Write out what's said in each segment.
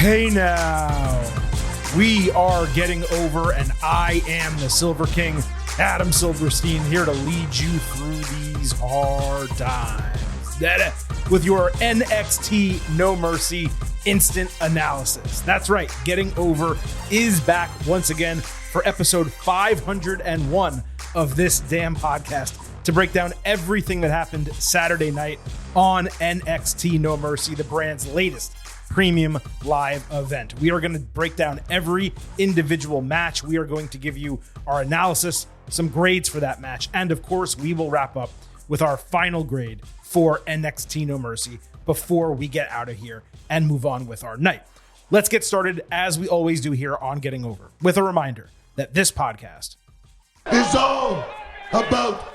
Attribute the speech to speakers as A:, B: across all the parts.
A: Hey now, we are getting over, and I am the Silver King, Adam Silverstein, here to lead you through these hard times. With your NXT No Mercy instant analysis. That's right, Getting Over is back once again for episode 501 of this damn podcast to break down everything that happened Saturday night on NXT No Mercy, the brand's latest premium live event. We are going to break down every individual match. We are going to give you our analysis, some grades for that match, and of course, we will wrap up with our final grade for NXT No Mercy before we get out of here and move on with our night. Let's get started, as we always do here on Getting Over, with a reminder that this podcast
B: is all about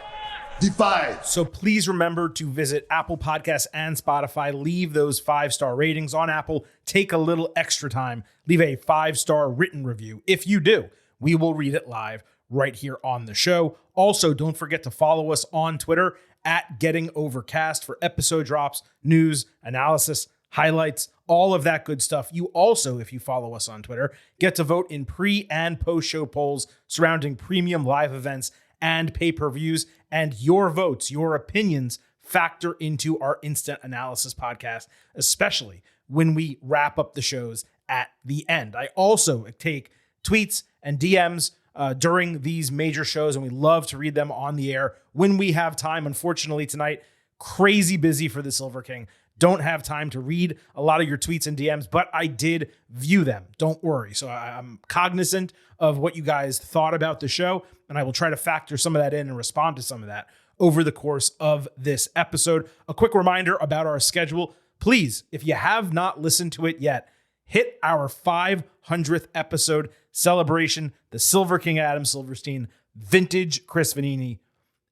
B: Defiance.
A: So please remember to visit Apple Podcasts and Spotify. Leave those 5-star ratings on Apple. Take a little extra time. Leave a 5-star written review. If you do, we will read it live right here on the show. Also, don't forget to follow us on Twitter at Getting Overcast for episode drops, news, analysis, highlights, all of that good stuff. You also, if you follow us on Twitter, get to vote in pre- and post-show polls surrounding premium live events and pay-per-views, and your votes, your opinions factor into our instant analysis podcast, especially when we wrap up the shows at the end. I also take tweets and DMs during these major shows, and we love to read them on the air when we have time. Unfortunately, tonight, crazy busy for the Silver King. Don't have time to read a lot of your tweets and DMs, but I did view them. Don't worry. So I'm cognizant of what you guys thought about the show, and I will try to factor some of that in and respond to some of that over the course of this episode. A quick reminder about our schedule. Please, if you have not listened to it yet, hit our 500th episode celebration. The Silver King Adam Silverstein, Vintage Chris Vanini,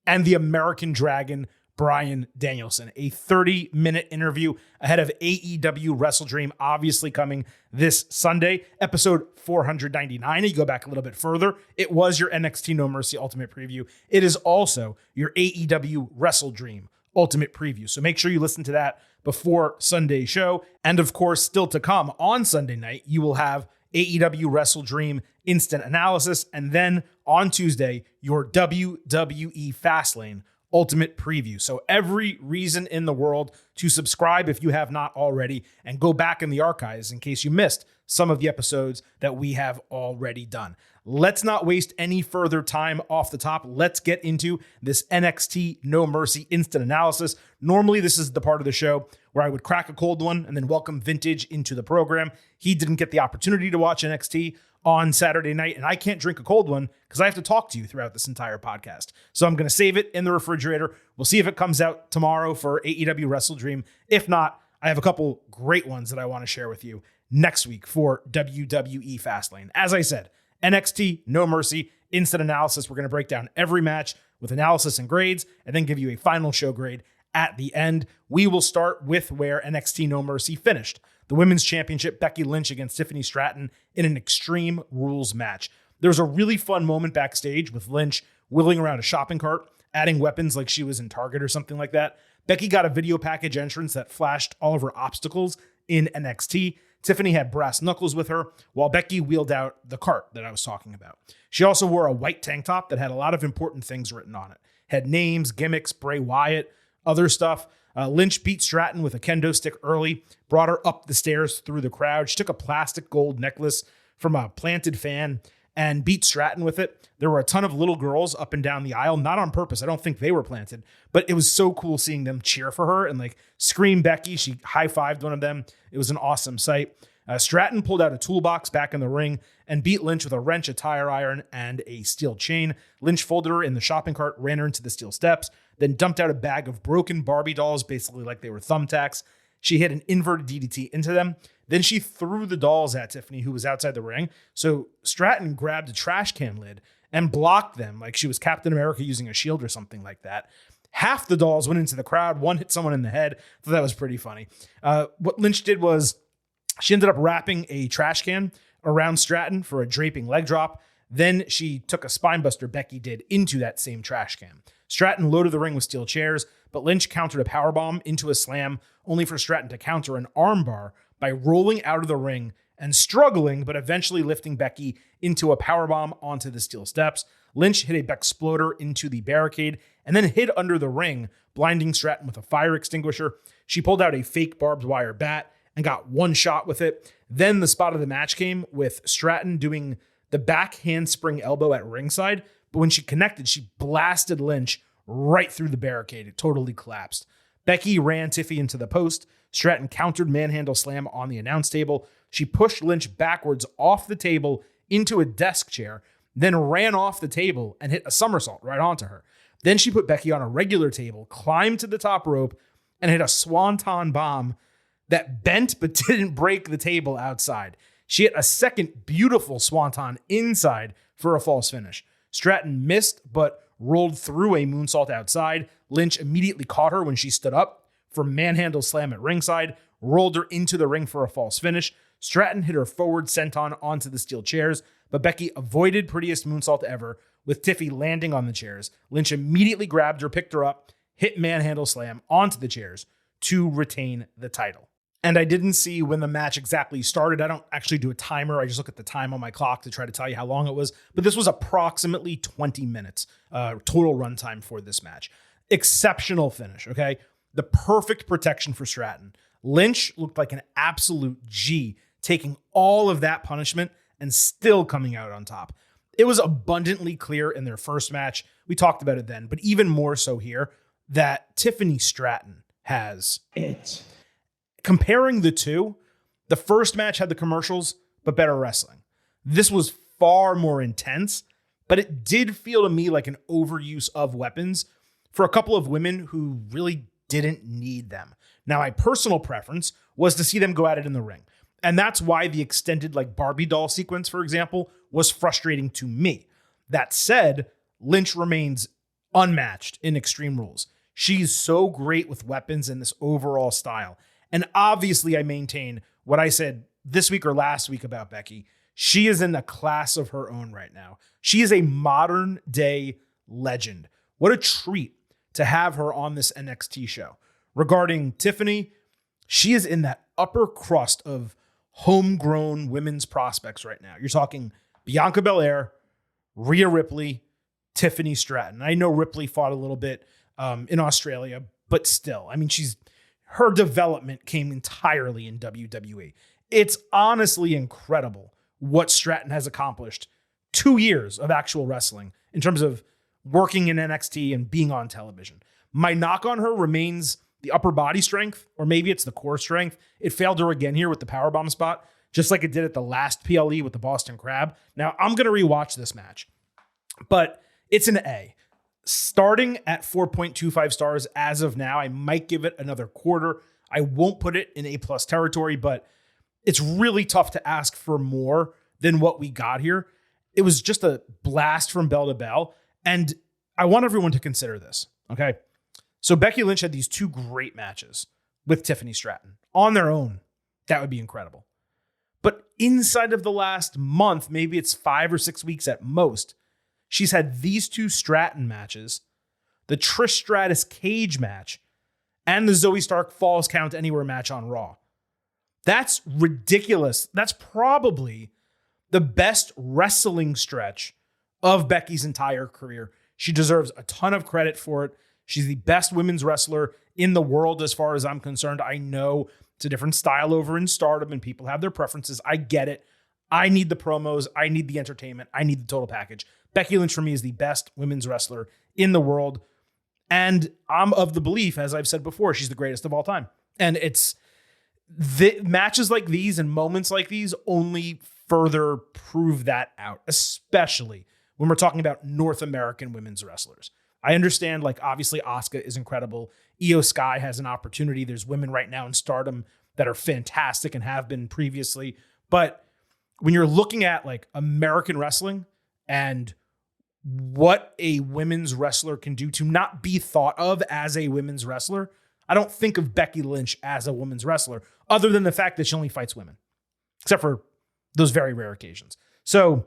A: and the American Dragon Bryan Danielson, a 30-minute interview ahead of AEW Wrestle Dream, obviously coming this Sunday, episode 499. You go back a little bit further, it was your NXT No Mercy Ultimate Preview. It is also your AEW Wrestle Dream Ultimate Preview. So make sure you listen to that before Sunday's show. And of course, still to come on Sunday night, you will have AEW Wrestle Dream Instant Analysis. And then on Tuesday, your WWE Fastlane Ultimate Preview. So every reason in the world to subscribe if you have not already, and go back in the archives in case you missed some of the episodes that we have already done. Let's not waste any further time off the top. Let's get into this NXT No Mercy instant analysis. Normally, this is the part of the show where I would crack a cold one and then welcome Vintage into the program. He didn't get the opportunity to watch NXT on Saturday night, and I can't drink a cold one because I have to talk to you throughout this entire podcast. So I'm going to save it in the refrigerator. We'll see if it comes out tomorrow for AEW Wrestle Dream. If not, I have a couple great ones that I want to share with you next week for WWE Fastlane. As I said, NXT No Mercy instant analysis. We're going to break down every match with analysis and grades, and then give you a final show grade at the end. We will start with where NXT No Mercy finished. The Women's Championship, Becky Lynch against Tiffany Stratton in an Extreme Rules match. There was a really fun moment backstage with Lynch wheeling around a shopping cart, adding weapons like she was in Target or something like that. Becky got a video package entrance that flashed all of her obstacles in NXT. Tiffany had brass knuckles with her, while Becky wheeled out the cart that I was talking about. She also wore a white tank top that had a lot of important things written on it. Had names, gimmicks, Bray Wyatt, other stuff. Lynch beat Stratton with a kendo stick early, brought her up the stairs through the crowd. She took a plastic gold necklace from a planted fan and beat Stratton with it. There were a ton of little girls up and down the aisle, not on purpose. I don't think they were planted, but it was so cool seeing them cheer for her and like scream Becky. She high-fived one of them. It was an awesome sight. Stratton pulled out a toolbox back in the ring and beat Lynch with a wrench, a tire iron, and a steel chain. Lynch folded her in the shopping cart, ran her into the steel steps, then dumped out a bag of broken Barbie dolls, basically like they were thumbtacks. She hit an inverted DDT into them. Then she threw the dolls at Tiffany, who was outside the ring. So Stratton grabbed a trash can lid and blocked them like she was Captain America using a shield or something like that. Half the dolls went into the crowd. One hit someone in the head. So that was pretty funny. What Lynch did was she ended up wrapping a trash can around Stratton for a draping leg drop. Then she took a spinebuster, Becky did, into that same trash can. Stratton loaded the ring with steel chairs, but Lynch countered a powerbomb into a slam, only for Stratton to counter an armbar by rolling out of the ring and struggling, but eventually lifting Becky into a powerbomb onto the steel steps. Lynch hit a Bexploder into the barricade and then hid under the ring, blinding Stratton with a fire extinguisher. She pulled out a fake barbed wire bat and got one shot with it. Then the spot of the match came with Stratton doing the back handspring elbow at ringside, but when she connected, she blasted Lynch right through the barricade. It totally collapsed. Becky ran Tiffy into the post. Stratton countered manhandle slam on the announce table. She pushed Lynch backwards off the table into a desk chair, then ran off the table and hit a somersault right onto her. Then she put Becky on a regular table, climbed to the top rope, and hit a swanton bomb that bent but didn't break the table outside. She hit a second beautiful swanton inside for a false finish. Stratton missed but rolled through a moonsault outside. Lynch immediately caught her when she stood up for manhandle slam at ringside, rolled her into the ring for a false finish. Stratton hit her forward senton onto the steel chairs, but Becky avoided prettiest moonsault ever, with Tiffy landing on the chairs. Lynch immediately grabbed her, picked her up, hit manhandle slam onto the chairs to retain the title. And I didn't see when the match exactly started. I don't actually do a timer. I just look at the time on my clock to try to tell you how long it was. But this was approximately 20 minutes total runtime for this match. Exceptional finish, okay? The perfect protection for Stratton. Lynch looked like an absolute G, taking all of that punishment and still coming out on top. It was abundantly clear in their first match. We talked about it then, but even more so here, that Tiffany Stratton has it. Comparing the two, the first match had the commercials, but better wrestling. This was far more intense, but it did feel to me like an overuse of weapons for a couple of women who really didn't need them. Now, my personal preference was to see them go at it in the ring. And that's why the extended like Barbie doll sequence, for example, was frustrating to me. That said, Lynch remains unmatched in Extreme Rules. She's so great with weapons and this overall style. And obviously I maintain what I said this week or last week about Becky. She is in a class of her own right now. She is a modern day legend. What a treat to have her on this NXT show. Regarding Tiffany, she is in that upper crust of homegrown women's prospects right now. You're talking Bianca Belair, Rhea Ripley, Tiffany Stratton. I know Ripley fought a little bit in Australia, but still, I mean, her development came entirely in WWE. It's honestly incredible what Stratton has accomplished. 2 years of actual wrestling in terms of working in NXT and being on television. My knock on her remains the upper body strength, or maybe it's the core strength. It failed her again here with the powerbomb spot, just like it did at the last PLE with the Boston Crab. Now, I'm going to rewatch this match, but it's an A. Starting at 4.25 stars as of now, I might give it another quarter. I won't put it in A+ territory, but it's really tough to ask for more than what we got here. It was just a blast from bell to bell. And I want everyone to consider this, okay? So Becky Lynch had these two great matches with Tiffany Stratton. On their own, that would be incredible. But inside of the last month, maybe it's 5 or 6 weeks at most, she's had these two Stratton matches, the Trish Stratus cage match, and the Zoe Stark Falls Count Anywhere match on Raw. That's ridiculous. That's probably the best wrestling stretch of Becky's entire career. She deserves a ton of credit for it. She's the best women's wrestler in the world as far as I'm concerned. I know it's a different style over in Stardom and people have their preferences. I get it. I need the promos. I need the entertainment. I need the total package. Becky Lynch for me is the best women's wrestler in the world. And I'm of the belief, as I've said before, she's the greatest of all time. And it's matches like these and moments like these only further prove that out, especially when we're talking about North American women's wrestlers. I understand, like, obviously Asuka is incredible. Io Sky has an opportunity. There's women right now in Stardom that are fantastic and have been previously. But when you're looking at like American wrestling and what a women's wrestler can do to not be thought of as a women's wrestler, I don't think of Becky Lynch as a women's wrestler other than the fact that she only fights women, except for those very rare occasions. So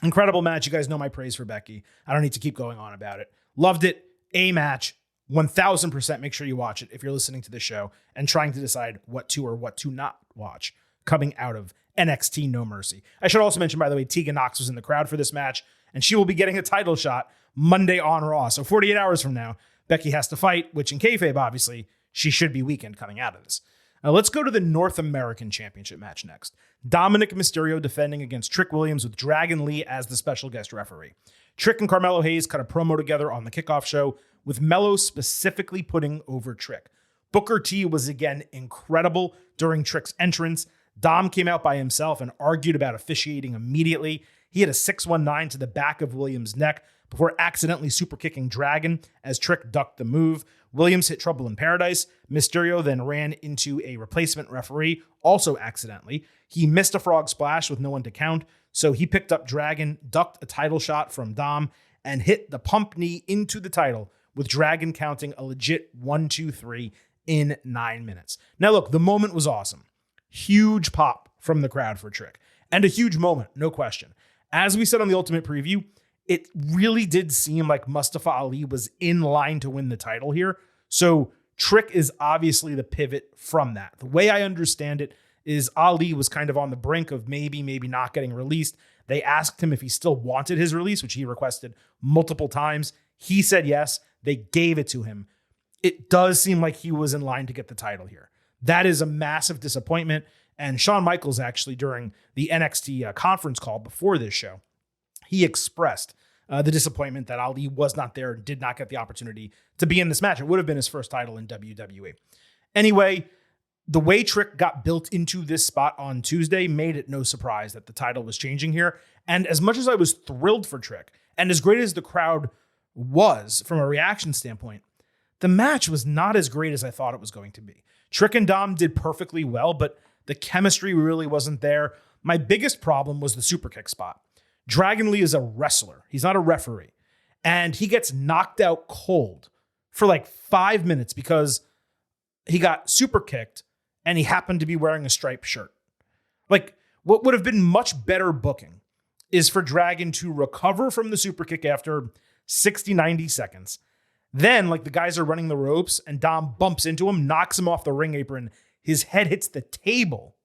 A: incredible match. You guys know my praise for Becky. I don't need to keep going on about it. Loved it. A match. 1000% make sure you watch it if you're listening to this show and trying to decide what to or what to not watch coming out of NXT No Mercy. I should also mention, by the way, Tegan Nox was in the crowd for this match, and she will be getting a title shot Monday on Raw. So 48 hours from now, Becky has to fight, which in kayfabe, obviously, she should be weakened coming out of this. Now let's go to the North American Championship match next. Dominic Mysterio defending against Trick Williams with Dragon Lee as the special guest referee. Trick and Carmelo Hayes cut a promo together on the kickoff show, with Melo specifically putting over Trick. Booker T was again incredible during Trick's entrance. Dom came out by himself and argued about officiating immediately. He had a 619 to the back of Williams' neck before accidentally super kicking Dragon as Trick ducked the move. Williams hit Trouble in Paradise. Mysterio then ran into a replacement referee, also accidentally. He missed a frog splash with no one to count, so he picked up Dragon, ducked a title shot from Dom, and hit the pump knee into the title, with Dragon counting a legit 1, 2, 3 in 9 minutes. Now look, the moment was awesome. Huge pop from the crowd for Trick, and a huge moment, no question. As we said on the Ultimate Preview, it really did seem like Mustafa Ali was in line to win the title here. So Trick is obviously the pivot from that. The way I understand it is Ali was kind of on the brink of maybe not getting released. They asked him if he still wanted his release, which he requested multiple times. He said yes. They gave it to him. It does seem like he was in line to get the title here. That is a massive disappointment. And Shawn Michaels actually, during the NXT conference call before this show, he expressed the disappointment that Ali was not there and did not get the opportunity to be in this match. It would have been his first title in WWE. Anyway, the way Trick got built into this spot on Tuesday made it no surprise that the title was changing here. And as much as I was thrilled for Trick, and as great as the crowd was from a reaction standpoint, the match was not as great as I thought it was going to be. Trick and Dom did perfectly well, but the chemistry really wasn't there. My biggest problem was the super kick spot. Dragon Lee is a wrestler. He's not a referee. And he gets knocked out cold for like 5 minutes because he got super kicked and he happened to be wearing a striped shirt. Like, what would have been much better booking is for Dragon to recover from the super kick after 60, 90 seconds. Then, like, the guys are running the ropes and Dom bumps into him, knocks him off the ring apron. His head hits the table.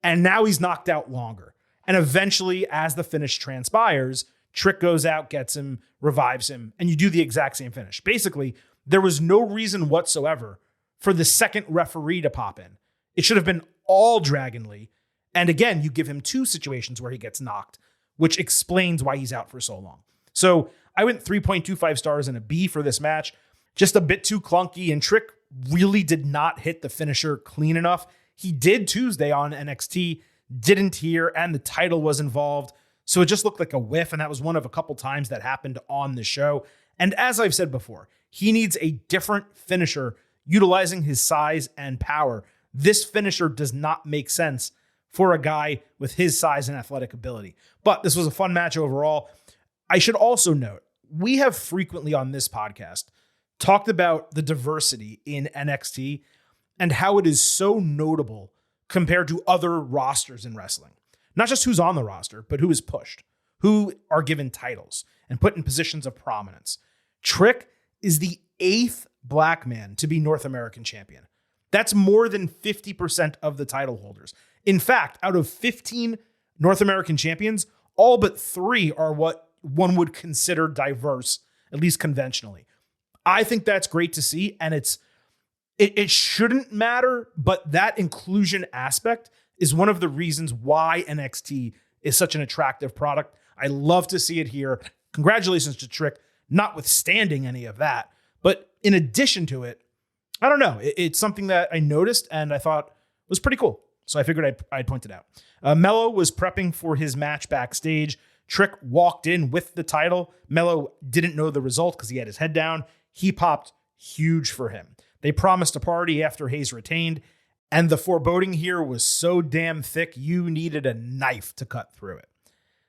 A: And now he's knocked out longer. And eventually, as the finish transpires, Trick goes out, gets him, revives him, and you do the exact same finish. Basically, there was no reason whatsoever for the second referee to pop in. It should have been all Dragon Lee. And again, you give him 2 situations where he gets knocked, which explains why he's out for so long. So I went 3.25 stars and a B for this match. Just a bit too clunky, and Trick really did not hit the finisher clean enough. He did Tuesday on NXT, didn't here, and the title was involved. So it just looked like a whiff, and that was one of a couple times that happened on the show. And as I've said before, he needs a different finisher utilizing his size and power. This finisher does not make sense for a guy with his size and athletic ability. But this was a fun match overall. I should also note, we have frequently on this podcast talked about the diversity in NXT and how it is so notable compared to other rosters in wrestling. Not just who's on the roster, but who is pushed, who are given titles and put in positions of prominence. Trick is the 8th black man to be North American champion. That's more than 50% of the title holders. In fact, out of 15 North American champions, all but 3 are what one would consider diverse, at least conventionally. I think that's great to see, and it shouldn't matter, but that inclusion aspect is one of the reasons why NXT is such an attractive product. I love to see it here. Congratulations to Trick, notwithstanding any of that. But in addition to it, I don't know. It's something that I noticed and I thought was pretty cool. So I figured I'd point it out. Melo was prepping for his match backstage. Trick walked in with the title. Melo didn't know the result because he had his head down. He popped huge for him. They promised a party after Hayes retained, and the foreboding here was so damn thick you needed a knife to cut through it.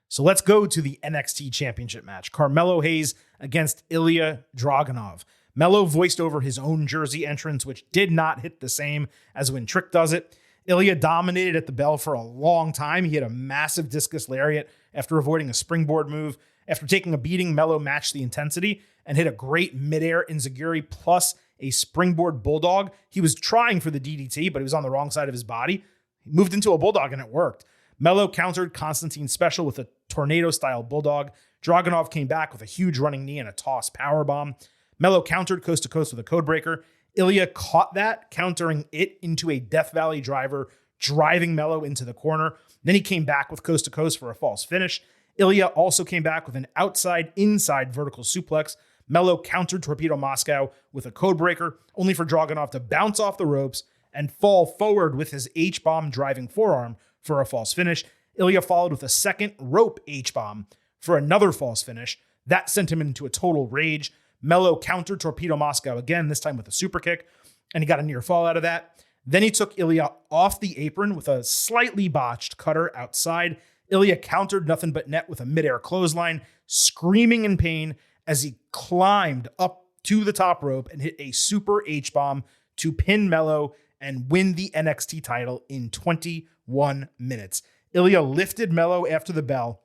A: So let's go to the NXT Championship match. Carmelo Hayes against Ilya Dragunov. Melo voiced over his own jersey entrance, which did not hit the same as when Trick does it. Ilya dominated at the bell for a long time. He hit a massive discus lariat after avoiding a springboard move. After taking a beating, Melo matched the intensity and hit a great midair enziguri plus a springboard bulldog. He was trying for the DDT, but he was on the wrong side of his body. He moved into a bulldog and it worked. Melo countered Constantine's special with a tornado-style bulldog. Dragunov came back with a huge running knee and a toss powerbomb. Melo countered coast to coast with a codebreaker. Ilya caught that, countering it into a Death Valley driver, driving Melo into the corner. Then he came back with coast to coast for a false finish. Ilya also came back with an outside-inside vertical suplex. Melo countered Torpedo Moscow with a codebreaker, only for Dragunov to bounce off the ropes and fall forward with his H-bomb driving forearm for a false finish. Ilya followed with a second rope H-bomb for another false finish. That sent him into a total rage. Melo countered Torpedo Moscow again, this time with a super kick, and he got a near fall out of that. Then he took Ilya off the apron with a slightly botched cutter outside. Ilya countered nothing but net with a midair clothesline, screaming in pain as he climbed up to the top rope and hit a super H-bomb to pin Melo and win the NXT title in 21 minutes. Ilya lifted Melo after the bell,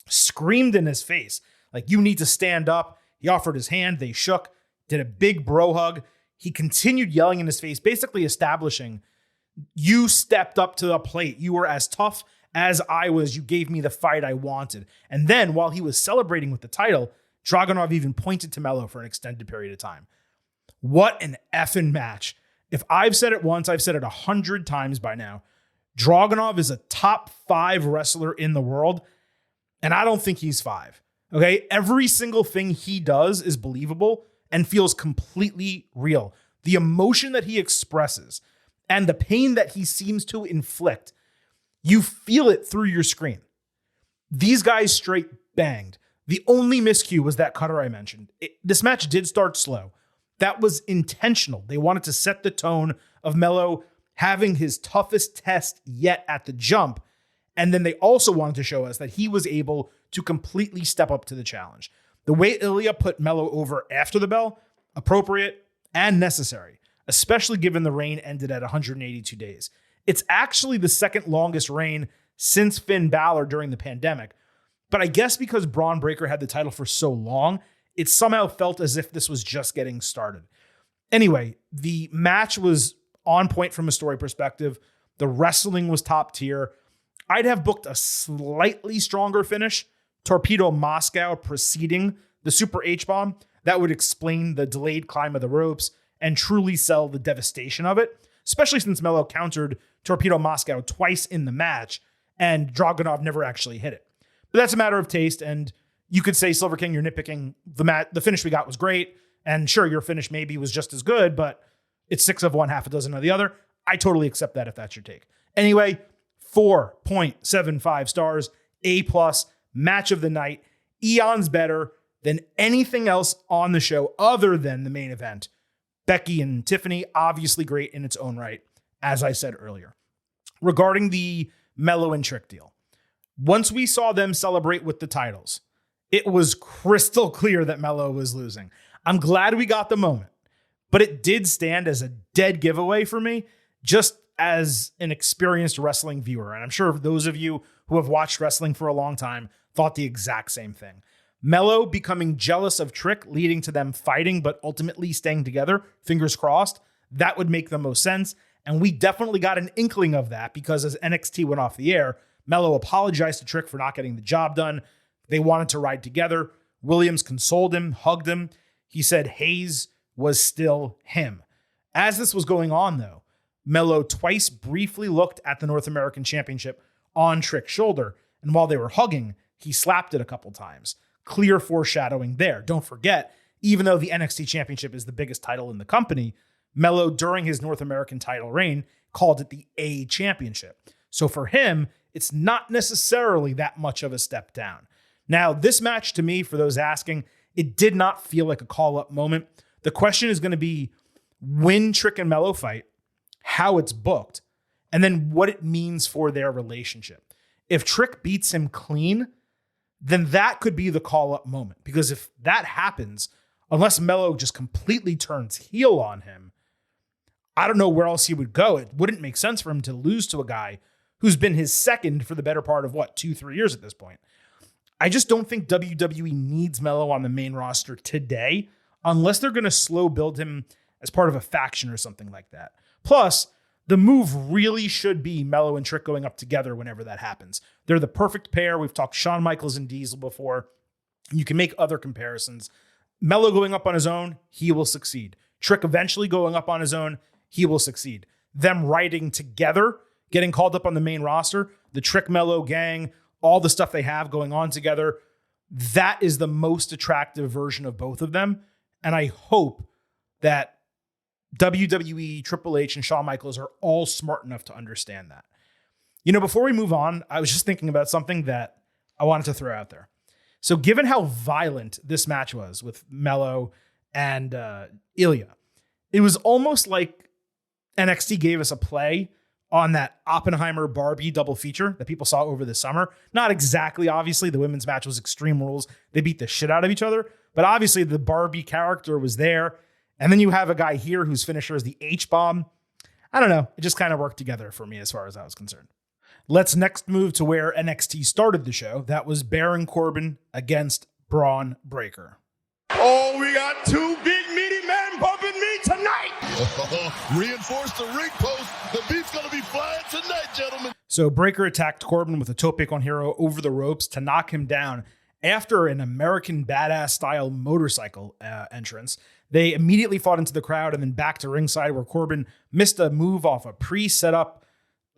A: screamed in his face, like, "You need to stand up." He offered his hand. They shook, did a big bro hug. He continued yelling in his face, basically establishing, "You stepped up to the plate. You were as tough as I was. You gave me the fight I wanted." And then while he was celebrating with the title, Dragunov even pointed to Melo for an extended period of time. What an effing match. If I've said it once, I've said it 100 times by now. Dragunov is a top 5 wrestler in the world, and I don't think he's 5. Okay? Every single thing he does is believable and feels completely real. The emotion that he expresses and the pain that he seems to inflict, you feel it through your screen. These guys straight banged. The only miscue was that cutter I mentioned. This match did start slow. That was intentional. They wanted to set the tone of Melo having his toughest test yet at the jump. And then they also wanted to show us that he was able to completely step up to the challenge. The way Ilya put Melo over after the bell, appropriate and necessary, especially given the reign ended at 182 days. It's actually the second longest reign since Finn Balor during the pandemic. But I guess because Braun Breaker had the title for so long, it somehow felt as if this was just getting started. Anyway, the match was on point from a story perspective. The wrestling was top tier. I'd have booked a slightly stronger finish, Torpedo Moscow preceding the Super H-bomb. That would explain the delayed climb of the ropes and truly sell the devastation of it, especially since Melo countered Torpedo Moscow twice in the match and Dragunov never actually hit it. But that's a matter of taste, and you could say, Silver King, you're nitpicking. The finish we got was great, and sure, your finish maybe was just as good, but it's 6 of one, half a dozen of the other. I totally accept that if that's your take. Anyway, 4.75 stars, A+, match of the night, eons better than anything else on the show other than the main event. Becky and Tiffany, obviously great in its own right, as I said earlier. Regarding the Melo and Trick deal, once we saw them celebrate with the titles, it was crystal clear that Melo was losing. I'm glad we got the moment, but it did stand as a dead giveaway for me, just as an experienced wrestling viewer. And I'm sure those of you who have watched wrestling for a long time thought the exact same thing. Melo becoming jealous of Trick, leading to them fighting, but ultimately staying together, fingers crossed, that would make the most sense. And we definitely got an inkling of that because as NXT went off the air, Melo apologized to Trick for not getting the job done. They wanted to ride together. Williams consoled him, hugged him. He said Hayes was still him. As this was going on, though, Melo twice briefly looked at the North American Championship on Trick's shoulder, and while they were hugging, he slapped it a couple times. Clear foreshadowing there. Don't forget, even though the NXT Championship is the biggest title in the company, Melo, during his North American title reign, called it the A Championship. So for him, it's not necessarily that much of a step down. Now, this match, to me, for those asking, it did not feel like a call-up moment. The question is going to be when Trick and Melo fight, how it's booked, and then what it means for their relationship. If Trick beats him clean, then that could be the call-up moment. Because if that happens, unless Melo just completely turns heel on him, I don't know where else he would go. It wouldn't make sense for him to lose to a guy who's been his second for the better part of, 2-3 years at this point. I just don't think WWE needs Melo on the main roster today, unless they're going to slow build him as part of a faction or something like that. Plus, the move really should be Mello and Trick going up together whenever that happens. They're the perfect pair. We've talked Shawn Michaels and Diesel before. You can make other comparisons. Mello going up on his own, he will succeed. Trick eventually going up on his own, he will succeed. Them riding together, getting called up on the main roster, the Trick Mello gang, all the stuff they have going on together, that is the most attractive version of both of them. And I hope that WWE, Triple H, and Shawn Michaels are all smart enough to understand that. Before we move on, I was just thinking about something that I wanted to throw out there. So given how violent this match was with Mello and Ilya, it was almost like NXT gave us a play on that Oppenheimer Barbie double feature that people saw over the summer. Not exactly, obviously. The women's match was Extreme Rules. They beat the shit out of each other. But obviously the Barbie character was there. And then you have a guy here whose finisher is the H-bomb. I don't know. It just kind of worked together for me as far as I was concerned. Let's next move to where NXT started the show. That was Baron Corbin against Braun Breaker.
B: Oh, we got two big meaty men bumping me tonight.
C: Reinforce the ring post. The beef's going to be flying tonight, gentlemen.
A: So Breaker attacked Corbin with a tope con hero over the ropes to knock him down after an American Badass style motorcycle entrance. They immediately fought into the crowd and then back to ringside where Corbin missed a move off a pre-set up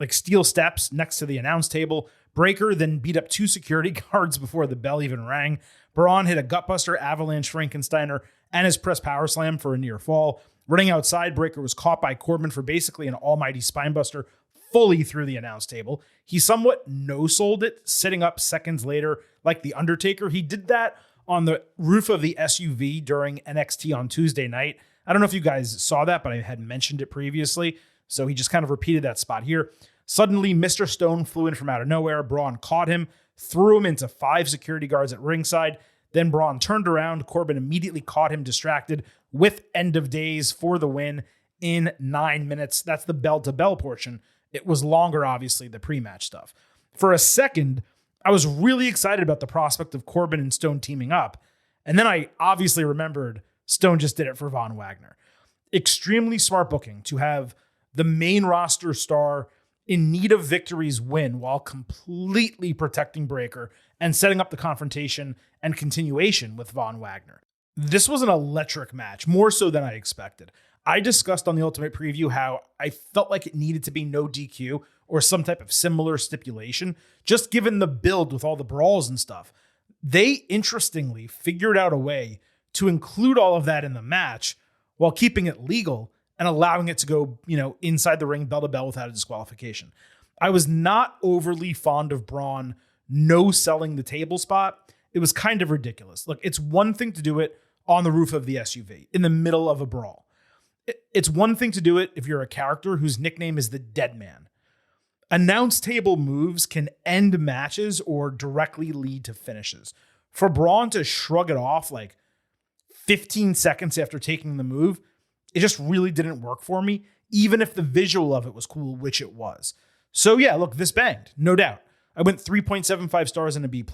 A: steel steps next to the announce table. Breaker then beat up two security guards before the bell even rang. Braun hit a gutbuster, avalanche Frankensteiner, and his press power slam for a near fall. Running outside, Breaker was caught by Corbin for basically an almighty spinebuster fully through the announce table. He somewhat no-sold it, sitting up seconds later like The Undertaker. He did that on the roof of the SUV during NXT on Tuesday night. I don't know if you guys saw that, but I had mentioned it previously. So he just kind of repeated that spot here. Suddenly, Mr. Stone flew in from out of nowhere. Braun caught him, threw him into 5 security guards at ringside. Then Braun turned around. Corbin immediately caught him distracted with End of Days for the win in 9 minutes. That's the bell-to-bell portion. It was longer, obviously, the pre-match stuff. For a second, I was really excited about the prospect of Corbin and Stone teaming up. And then I obviously remembered Stone just did it for Von Wagner. Extremely smart booking to have the main roster star in need of victories win while completely protecting Breaker and setting up the confrontation and continuation with Von Wagner. This was an electric match, more so than I expected. I discussed on the Ultimate Preview how I felt like it needed to be no DQ or some type of similar stipulation, just given the build with all the brawls and stuff. They interestingly figured out a way to include all of that in the match while keeping it legal and allowing it to go, inside the ring, bell to bell without a disqualification. I was not overly fond of Braun no-selling the table spot. It was kind of ridiculous. Look, it's one thing to do it on the roof of the SUV in the middle of a brawl. It's one thing to do it if you're a character whose nickname is the Dead Man. Announce table moves can end matches or directly lead to finishes. For Braun to shrug it off 15 seconds after taking the move, it just really didn't work for me, even if the visual of it was cool, which it was. So yeah, look, this banged, no doubt. I went 3.75 stars and a B+,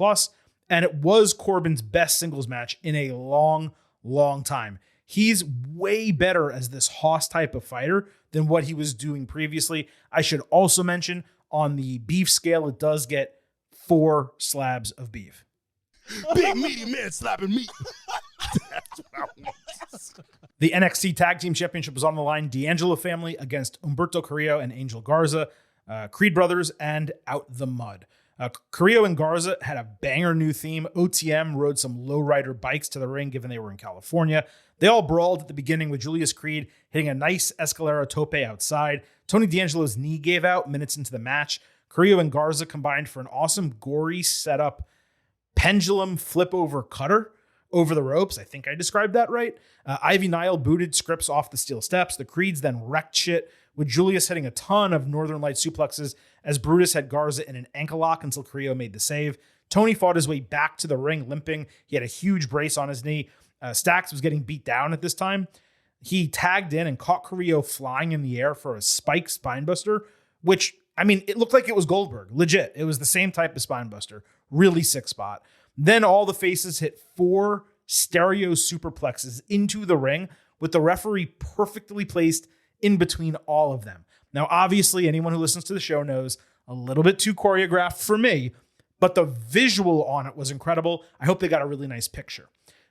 A: and it was Corbin's best singles match in a long, long time. He's way better as this Hoss type of fighter than what he was doing previously. I should also mention on the beef scale, it does get 4 slabs of beef.
C: Big meaty man slapping meat. That's what I want.
A: The NXT Tag Team Championship was on the line. D'Angelo family against Humberto Carrillo and Angel Garza, Creed Brothers, and Out the Mud. Carrillo and Garza had a banger new theme. OTM rode some lowrider bikes to the ring, given they were in California. They all brawled at the beginning with Julius Creed hitting a nice Escalera tope outside. Tony D'Angelo's knee gave out minutes into the match. Carrillo and Garza combined for an awesome gory setup pendulum flip over cutter over the ropes. I think I described that right. Ivy Nile booted Scripps off the steel steps. The Creeds then wrecked shit, with Julius hitting a ton of Northern Light suplexes as Brutus had Garza in an ankle lock until Carrillo made the save. Tony fought his way back to the ring limping. He had a huge brace on his knee. Stacks was getting beat down at this time. He tagged in and caught Carrillo flying in the air for a spike spinebuster, which, it looked like it was Goldberg. Legit. It was the same type of spinebuster. Really sick spot. Then all the faces hit 4 stereo superplexes into the ring with the referee perfectly placed in between all of them. Now, obviously, anyone who listens to the show knows a little bit too choreographed for me, but the visual on it was incredible. I hope they got a really nice picture.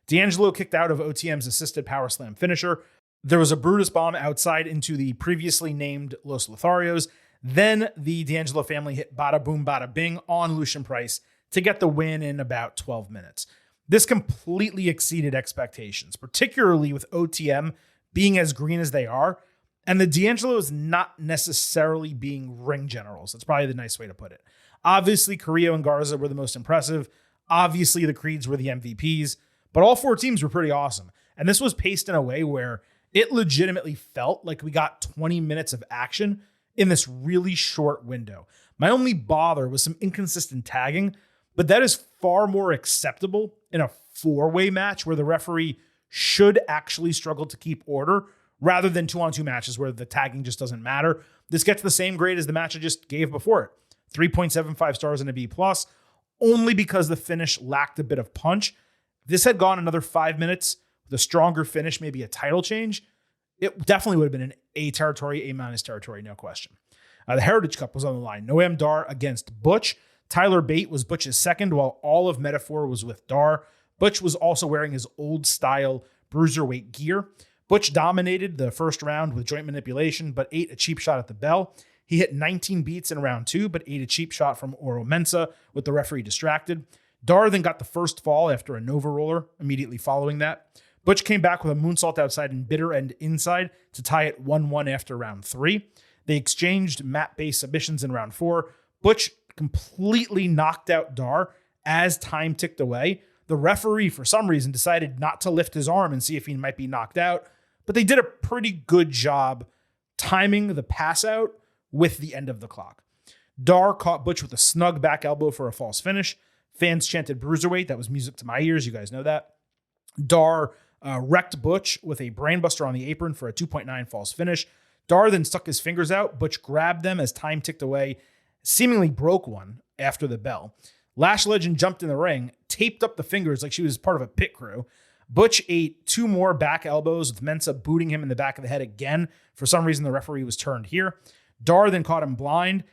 A: D'Angelo kicked out of OTM's assisted power slam finisher. There was a Brutus bomb outside into the previously named Los Lotharios. Then the D'Angelo family hit bada boom, bada bing on Lucian Price to get the win in about 12 minutes. This completely exceeded expectations, particularly with OTM being as green as they are, and the D'Angelos not necessarily being ring generals. That's probably the nice way to put it. Obviously, Carrillo and Garza were the most impressive. Obviously, the Creeds were the MVPs, but all four teams were pretty awesome. And this was paced in a way where it legitimately felt like we got 20 minutes of action in this really short window. My only bother was some inconsistent tagging, but that is far more acceptable in a four-way match where the referee should actually struggle to keep order rather than 2-on-2 matches where the tagging just doesn't matter. This gets the same grade as the match I just gave before it. 3.75 stars and a B+, only because the finish lacked a bit of punch. This had gone another 5 minutes with a stronger finish, maybe a title change. It definitely would have been an A territory, A- territory, no question. The Heritage Cup was on the line. Noam Dar against Butch. Tyler Bate was Butch's second, while all of Metaphor was with Dar. Butch was also wearing his old-style bruiserweight gear. Butch dominated the first round with joint manipulation, but ate a cheap shot at the bell. He hit 19 beats in round 2, but ate a cheap shot from Oro Mensah with the referee distracted. Dar then got the first fall after a Nova Roller immediately following that. Butch came back with a moonsault outside and bitter end inside to tie it 1-1 after round 3. They exchanged mat-based submissions in round 4. Butch completely knocked out Dar as time ticked away. The referee, for some reason, decided not to lift his arm and see if he might be knocked out, but they did a pretty good job timing the pass out with the end of the clock. Dar caught Butch with a snug back elbow for a false finish. Fans chanted bruiserweight. That was music to my ears. You guys know that. Dar wrecked Butch with a brainbuster on the apron for a 2.9 false finish. Dar then stuck his fingers out. Butch grabbed them as time ticked away, seemingly broke one after the bell. Lash Legend jumped in the ring, taped up the fingers like she was part of a pit crew. Butch ate 2 more back elbows with Mensah booting him in the back of the head again. For some reason, the referee was turned here. Dar then caught him blind,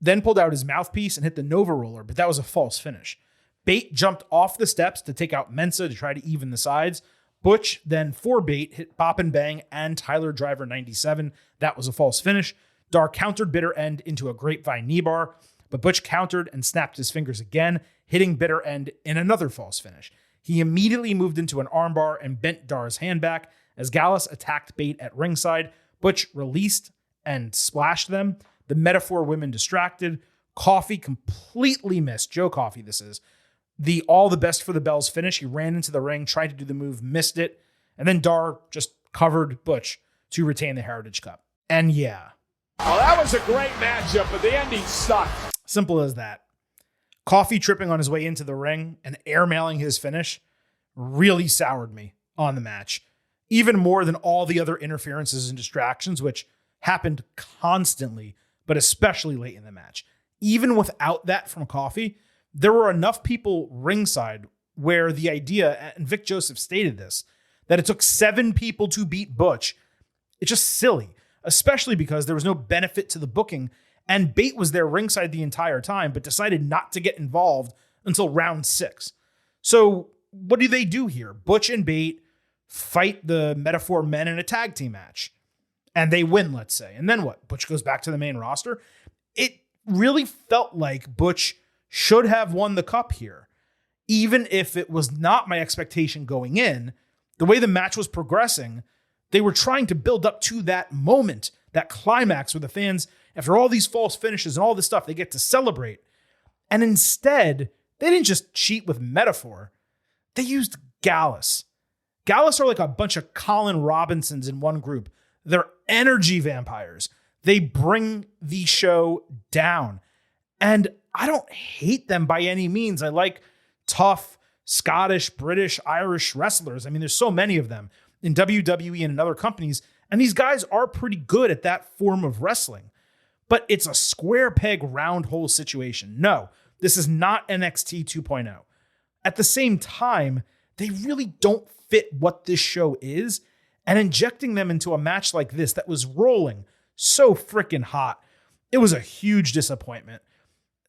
A: then pulled out his mouthpiece and hit the Nova Roller, but that was a false finish. Bate jumped off the steps to take out Mensah to try to even the sides. Butch then, for Bate, hit Bop and Bang and Tyler Driver 97. That was a false finish. Dar countered Bitter End into a Grapevine knee bar, but Butch countered and snapped his fingers again, hitting Bitter End in another false finish. He immediately moved into an armbar and bent Dar's hand back as Gallus attacked Bate at ringside. Butch released and splashed them. The Metaphor women distracted. Coffee completely missed. Joe Coffey, this is. The all the best for the bells finish. He ran into the ring, tried to do the move, missed it. And then Dar just covered Butch to retain the Heritage Cup. And yeah.
B: Well, that was a great matchup, but the ending sucked.
A: Simple as that. Coffey tripping on his way into the ring and airmailing his finish really soured me on the match. Even more than all the other interferences and distractions, which happened constantly, but especially late in the match. Even without that from Coffey, there were enough people ringside where the idea, and Vic Joseph stated this, that it took 7 people to beat Butch. It's just silly, especially because there was no benefit to the booking, and Bate was there ringside the entire time, but decided not to get involved until round 6. So what do they do here? Butch and Bate fight the Metaphor men in a tag team match, and they win, let's say. And then what? Butch goes back to the main roster. It really felt like Butch should have won the cup here. Even if it was not my expectation going in, the way the match was progressing, they were trying to build up to that moment, that climax where the fans, after all these false finishes and all this stuff, they get to celebrate. And instead, they didn't just cheat with Metaphor. They used Gallus. Gallus are like a bunch of Colin Robinsons in one group. They're energy vampires. They bring the show down. And I don't hate them by any means. I like tough Scottish, British, Irish wrestlers. I mean, there's so many of them in WWE and in other companies. And these guys are pretty good at that form of wrestling. But it's a square peg, round hole situation. No, this is not NXT 2.0. At the same time, they really don't fit what this show is. And injecting them into a match like this that was rolling so freaking hot. It was a huge disappointment.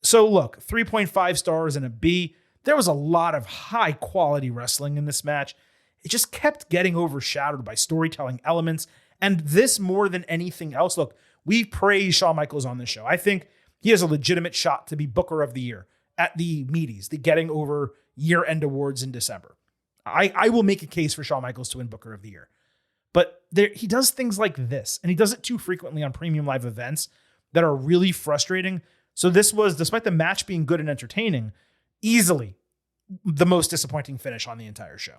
A: So look, 3.5 stars and a B. There was a lot of high quality wrestling in this match. It just kept getting overshadowed by storytelling elements. And this more than anything else, look, we praise Shawn Michaels on this show. I think he has a legitimate shot to be Booker of the Year at the Meaties, the Getting Over year-end awards in December. I will make a case for Shawn Michaels to win Booker of the Year. But he does things like this, and he does it too frequently on premium live events that are really frustrating. So this was, despite the match being good and entertaining, easily the most disappointing finish on the entire show.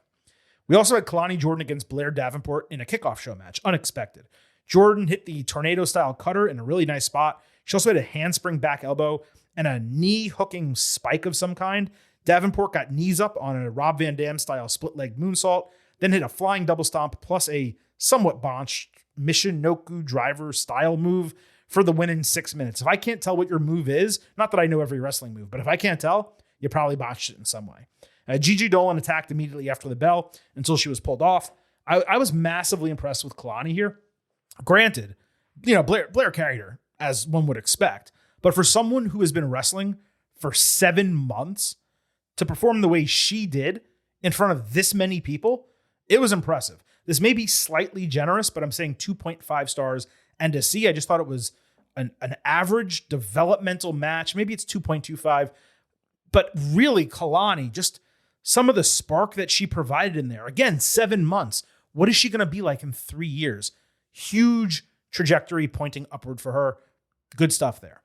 A: We also had Kalani Jordan against Blair Davenport in a kickoff show match, unexpected. Jordan hit the tornado-style cutter in a really nice spot. She also had a handspring back elbow and a knee-hooking spike of some kind. Davenport got knees up on a Rob Van Dam-style split-leg moonsault, then hit a flying double stomp plus a somewhat botched Michinoku driver-style move for the win in 6 minutes. If I can't tell what your move is, not that I know every wrestling move, but if I can't tell, you probably botched it in some way. Gigi Dolan attacked immediately after the bell until she was pulled off. I was massively impressed with Kalani here. Granted, Blair carried her, as one would expect. But for someone who has been wrestling for 7 months to perform the way she did in front of this many people, it was impressive. This may be slightly generous, but I'm saying 2.5 stars and a C. I just thought it was an average developmental match. Maybe it's 2.25. But really, Kalani, just some of the spark that she provided in there. Again, 7 months. What is she going to be like in 3 years? Huge trajectory pointing upward for her. Good stuff there.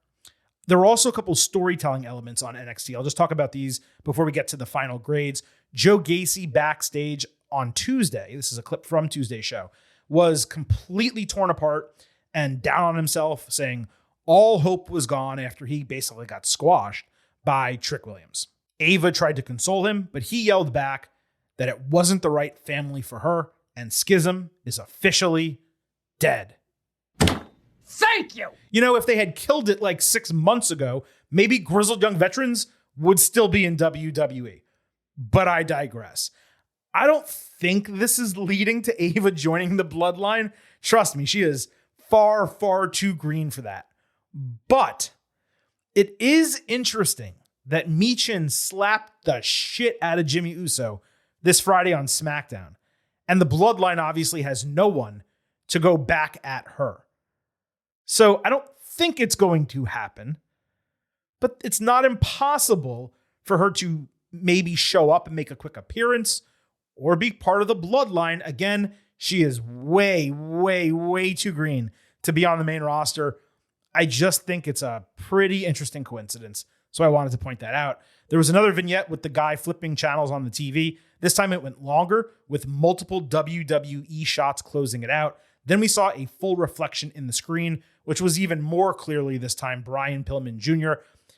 A: There were also a couple storytelling elements on NXT. I'll just talk about these before we get to the final grades. Joe Gacy backstage on Tuesday, this is a clip from Tuesday's show, was completely torn apart and down on himself, saying all hope was gone after he basically got squashed by Trick Williams. Ava tried to console him, but he yelled back that it wasn't the right family for her, and Schism is officially dead.
D: Thank you!
A: If they had killed it like 6 months ago, maybe Grizzled Young Veterans would still be in WWE. But I digress. I don't think this is leading to Ava joining the Bloodline. Trust me, she is far, far too green for that. But it is interesting that Michin slapped the shit out of Jimmy Uso this Friday on SmackDown. And the Bloodline obviously has no one to go back at her. So I don't think it's going to happen, but it's not impossible for her to maybe show up and make a quick appearance or be part of the Bloodline. Again, she is way, way, way too green to be on the main roster. I just think it's a pretty interesting coincidence. So I wanted to point that out. There was another vignette with the guy flipping channels on the TV. This time it went longer with multiple WWE shots closing it out. Then we saw a full reflection in the screen, which was even more clearly this time Brian Pillman Jr.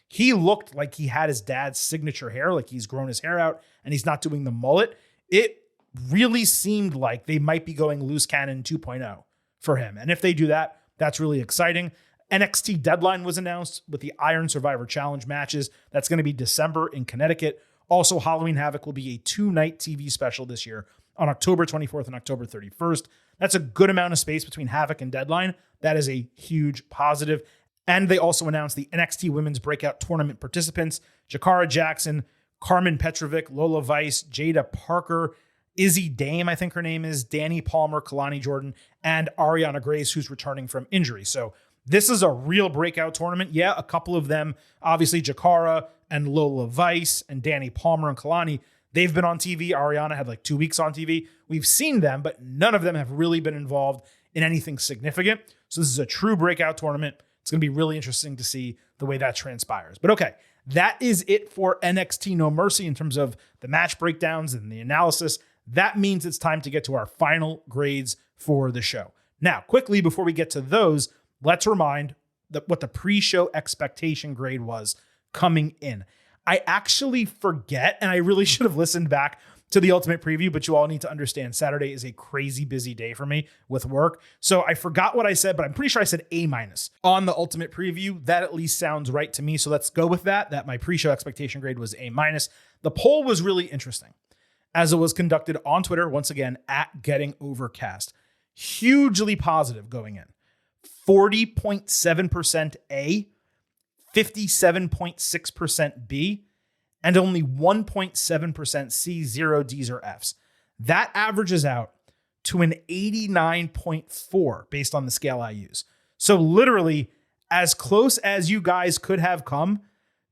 A: He looked like he had his dad's signature hair, like he's grown his hair out and he's not doing the mullet. It really seemed like they might be going loose cannon 2.0 for him. And if they do that, that's really exciting. NXT Deadline was announced with the Iron Survivor Challenge matches. That's going to be December in Connecticut. Also, Halloween Havoc will be a 2-night TV special this year on October 24th and October 31st. That's a good amount of space between Havoc and Deadline. That is a huge positive. And they also announced the NXT Women's Breakout Tournament participants: Jakara Jackson, Carmen Petrovic, Lola Vice, Jada Parker, Izzy Dame, I think her name is, Danny Palmer, Kalani Jordan, and Ariana Grace, who's returning from injury. So this is a real breakout tournament. Yeah, a couple of them, obviously Jakara and Lola Vice and Danny Palmer and Kalani, they've been on TV. Ariana had like 2 weeks on TV. We've seen them, but none of them have really been involved in anything significant. So this is a true breakout tournament. It's going to be really interesting to see the way that transpires. But okay, that is it for NXT No Mercy in terms of the match breakdowns and the analysis. That means it's time to get to our final grades for the show. Now, quickly, before we get to those, let's remind what the pre-show expectation grade was coming in. I actually forget, and I really should have listened back to the Ultimate Preview, but you all need to understand Saturday is a crazy busy day for me with work. So I forgot what I said, but I'm pretty sure I said A- on the Ultimate Preview. That at least sounds right to me. So let's go with that my pre-show expectation grade was A-. The poll was really interesting as it was conducted on Twitter, once again, at Getting Overcast. Hugely positive going in. 40.7% A, 57.6% B, and only 1.7% C, 0 Ds or Fs. That averages out to an 89.4 based on the scale I use. So literally as close as you guys could have come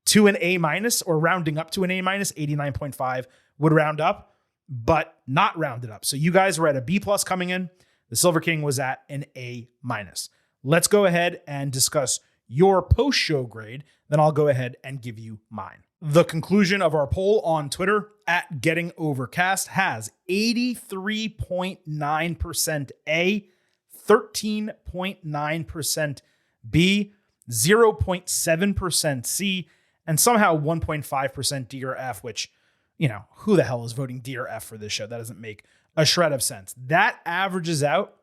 A: to an A minus, or rounding up to an A minus, 89.5 would round up, but not rounded up. So you guys were at a B plus coming in. The Silver King was at an A minus. Let's go ahead and discuss your post-show grade. Then I'll go ahead and give you mine. The conclusion of our poll on Twitter at Getting Overcast has 83.9% A, 13.9% B, 0.7% C, and somehow 1.5% D or F, which, who the hell is voting D or F for this show? That doesn't make a shred of sense. That averages out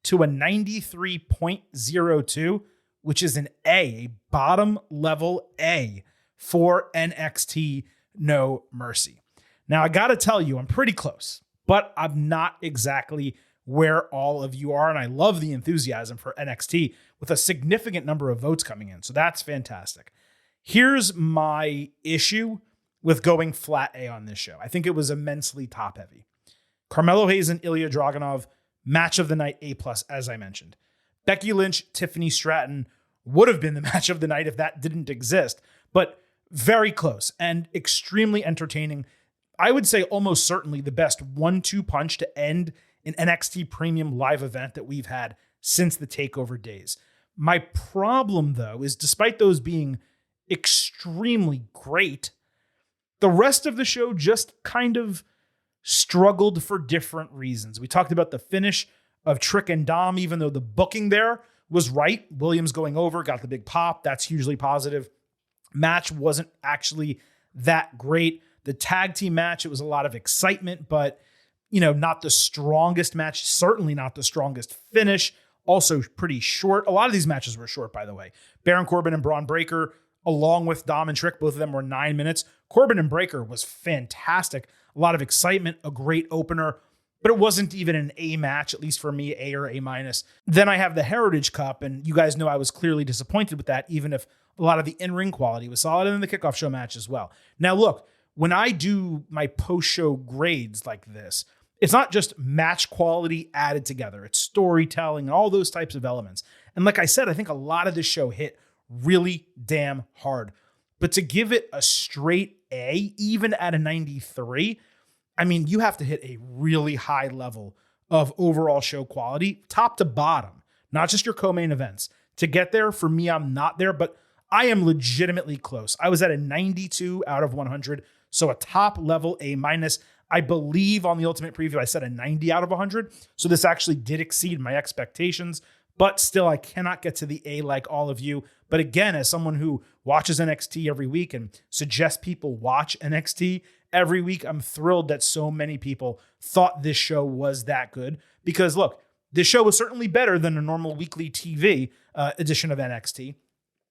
A: to a 93.02, which is an A, bottom level A for NXT No Mercy. Now, I got to tell you, I'm pretty close, but I'm not exactly where all of you are. And I love the enthusiasm for NXT with a significant number of votes coming in. So that's fantastic. Here's my issue with going flat A on this show. I think it was immensely top heavy. Carmelo Hayes and Ilya Dragunov, match of the night, A+, as I mentioned. Becky Lynch, Tiffany Stratton would have been the match of the night if that didn't exist, but very close and extremely entertaining. I would say almost certainly the best 1-2 punch to end an NXT premium live event that we've had since the TakeOver days. My problem, though, is despite those being extremely great, the rest of the show just kind of struggled for different reasons. We talked about the finish of Trick and Dom, even though the booking there was right. Williams going over, got the big pop. That's hugely positive. Match wasn't actually that great. The tag team match, it was a lot of excitement, but not the strongest match, certainly not the strongest finish. Also pretty short. A lot of these matches were short, by the way. Baron Corbin and Braun Breaker, along with Dom and Trick, both of them were 9 minutes. Corbin and Breaker was fantastic. A lot of excitement, a great opener, but it wasn't even an A match, at least for me, A or A minus. Then I have the Heritage Cup, and you guys know I was clearly disappointed with that, even if a lot of the in-ring quality was solid, and then the kickoff show match as well. Now, look, when I do my post-show grades like this, it's not just match quality added together. It's storytelling and all those types of elements. And like I said, I think a lot of this show hit really damn hard. But to give it a straight A, even at a 93, I mean, you have to hit a really high level of overall show quality, top to bottom, not just your co-main events. To get there, for me, I'm not there, but I am legitimately close. I was at a 92 out of 100, so a top level A minus. I believe on the Ultimate Preview, I said a 90 out of 100. So this actually did exceed my expectations, but still I cannot get to the A like all of you. But again, as someone who watches NXT every week and suggests people watch NXT every week, I'm thrilled that so many people thought this show was that good, because look, this show was certainly better than a normal weekly TV edition of NXT.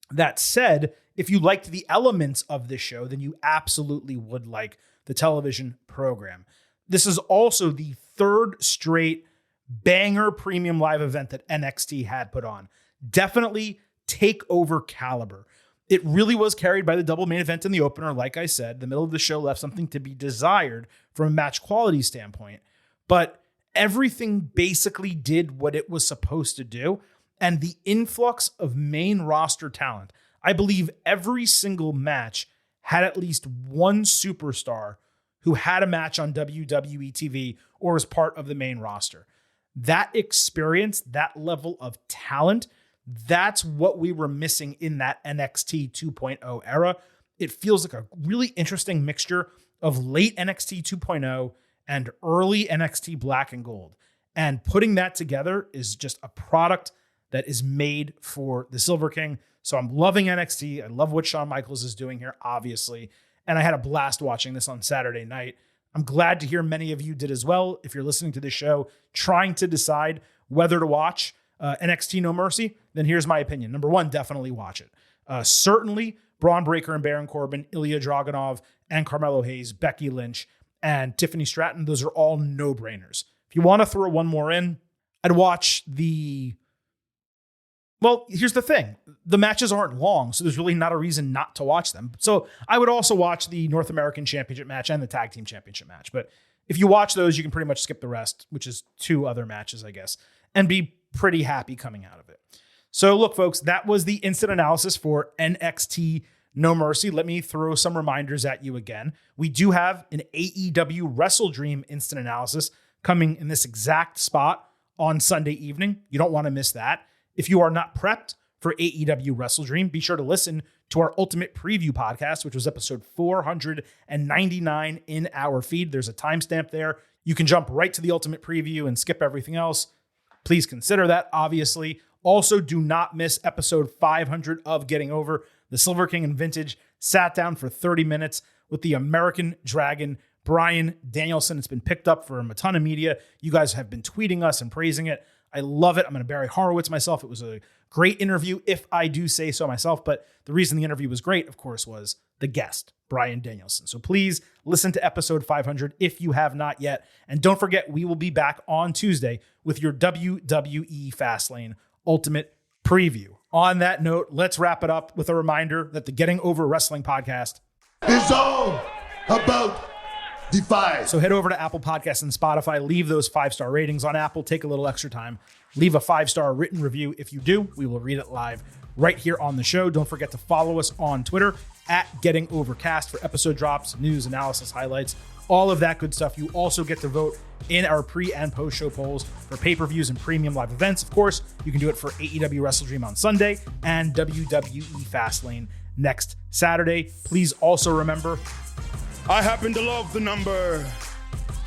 A: That said, if you liked the elements of this show, then you absolutely would like the television program. This is also the third straight banger premium live event that NXT had put on. Definitely TakeOver caliber. It really was carried by the double main event in the opener. Like I said, the middle of the show left something to be desired from a match quality standpoint, but everything basically did what it was supposed to do. And the influx of main roster talent, I believe every single match had at least one superstar who had a match on WWE TV or was part of the main roster. That experience, that level of talent, that's what we were missing in that NXT 2.0 era. It feels like a really interesting mixture of late NXT 2.0 and early NXT Black and Gold. And putting that together is just a product that is made for the Silver King. So I'm loving NXT. I love what Shawn Michaels is doing here, obviously. And I had a blast watching this on Saturday night. I'm glad to hear many of you did as well. If you're listening to this show, trying to decide whether to watch NXT No Mercy, then here's my opinion. Number one, definitely watch it. Certainly, Braun Breaker and Baron Corbin, Ilya Dragunov, and Carmelo Hayes, Becky Lynch, and Tiffany Stratton, those are all no-brainers. If you want to throw one more in, I'd watch the Well, here's the thing. The matches aren't long, so there's really not a reason not to watch them. So I would also watch the North American Championship match and the Tag Team Championship match. But if you watch those, you can pretty much skip the rest, which is 2 other matches, I guess, and be pretty happy coming out of it. So look, folks, that was the instant analysis for NXT No Mercy. Let me throw some reminders at you again. We do have an AEW Wrestle Dream instant analysis coming in this exact spot on Sunday evening. You don't want to miss that. If you are not prepped for AEW Wrestle Dream, be sure to listen to our Ultimate Preview podcast, which was episode 499 in our feed. There's a timestamp there. You can jump right to the Ultimate Preview and skip everything else. Please consider that, obviously. Also, do not miss episode 500 of Getting Over. The Silver King and Vintage sat down for 30 minutes with the American Dragon, Bryan Danielson. It's been picked up from a ton of media. You guys have been tweeting us and praising it. I love it. I'm going to Barry Horowitz myself. It was a great interview, if I do say so myself. But the reason the interview was great, of course, was the guest, Bryan Danielson. So please listen to episode 500 if you have not yet. And don't forget, we will be back on Tuesday with your WWE Fastlane Ultimate Preview. On that note, let's wrap it up with a reminder that the Getting Over Wrestling podcast
C: It's all about Defy.
A: So head over to Apple Podcasts and Spotify. Leave those 5-star ratings on Apple. Take a little extra time. Leave a 5-star written review. If you do, we will read it live right here on the show. Don't forget to follow us on Twitter at Getting Overcast for episode drops, news, analysis, highlights, all of that good stuff. You also get to vote in our pre and post show polls for pay-per-views and premium live events. Of course, you can do it for AEW Wrestle Dream on Sunday and WWE Fastlane next Saturday. Please also remember,
B: I happen to love the number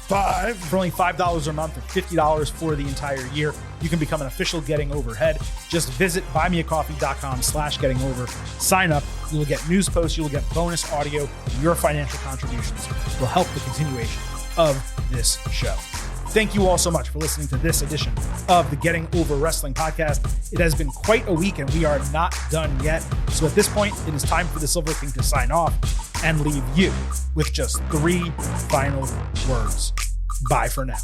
B: 5.
A: for only $5 a month or $50 for the entire year, you can become an official Getting Overhead. Just visit buymeacoffee.com/gettingover. Sign up. You will get news posts. You will get bonus audio. Your financial contributions will help the continuation of this show. Thank you all so much for listening to this edition of the Getting Over Wrestling podcast. It has been quite a week and we are not done yet. So at this point, it is time for the Silver King to sign off and leave you with just 3 final words. Bye for now.